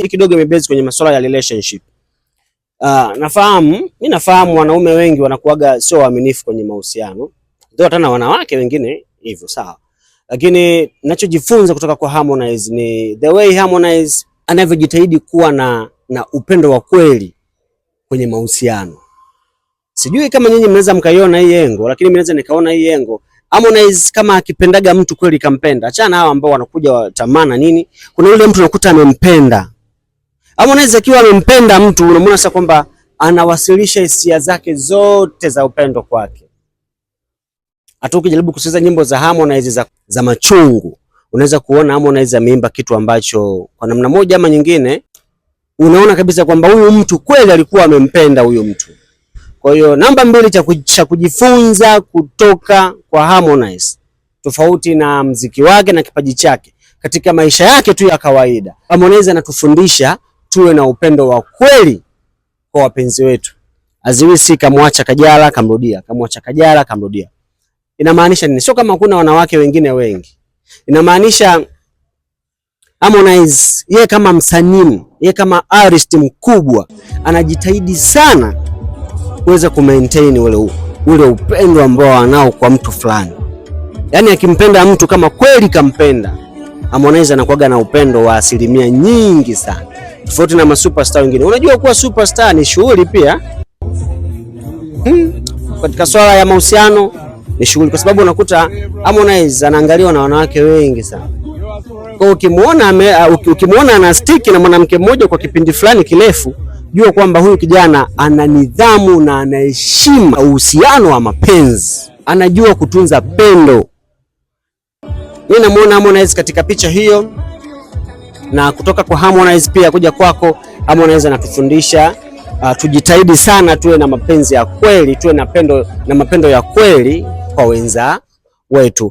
Kidogo imebase kwenye masuala ya relationship. Nafahamu wanaume wengi wanakuaga sio waaminifu kwenye mahusiano. Ndio hata na wanawake wengine hivyo, sawa. Lakini ninachojifunza kutoka kwa Harmonize ni the way Harmonize anavyojitahidi kuwa na upendo wa kweli kwenye mahusiano. Sijui kama nyinyi mnaweza mkaiona hii engo, lakini mimi naweza nikaona hii engo. Harmonize kama akipendaga mtu kweli kampenda. Achana hao ambao wanakuja watamana nini. Kuna yule mtu unakuta amempenda. Harmonize akiwa amempenda mtu unamwona sasa kwamba anawasilisha hisia zake zote za upendo kwake. Hata ukijaribu kusikiza nyimbo za Harmonize za machungu, unaweza kuona Harmonize ameimba kitu ambacho kwa namna moja ama nyingine unaona kabisa kwamba huyu mtu kweli alikuwa amempenda huyo mtu. Kwa hiyo namba 2 cha kujifunza kutoka kwa Harmonize, tofauti na mziki wake na kipaji chake, katika maisha yake tu ya kawaida, Harmonize anatufundisha tuwe na upendo wa kweli kwa wapenzi wetu. Aziwisi kamwacha Kajala kamrudia, kamwacha Kajala kamrudia. Inamaanisha nini? Sio kama kuna wanawake wengine wengi. Inamaanisha Harmonize yeye kama msanii, yeye kama artist mkubwa anajitahidi sana kuweza kumaintain ule upendo ambao anao kwa mtu fulani. Yaani akimpenda mtu kama kweli kampenda, Harmonize anakuwa na upendo wa asilimia nyingi sana. Tofauti na masuperstar wengine. Unajua kuwa superstar ni shughuli pia. Katika swala ya mahusiano ni shughuli, kwa sababu unakuta Harmonize anaangaliwa na wanawake wengi sana. Kwa ukimwona ana stick na mwanamke mmoja kwa kipindi fulani kirefu, jua kwamba huyu kijana ana nidhamu na anaheshima uhusiano wa mapenzi. Anajua kutunza pendo. Mimi namuona Harmonize katika picha hiyo, na kutoka kwa Harmonize pia kuja kwako, Harmonize anatufundisha tujitahidi sana tuwe na mapenzi ya kweli, tuwe na mapendo ya kweli kwa wenza wetu.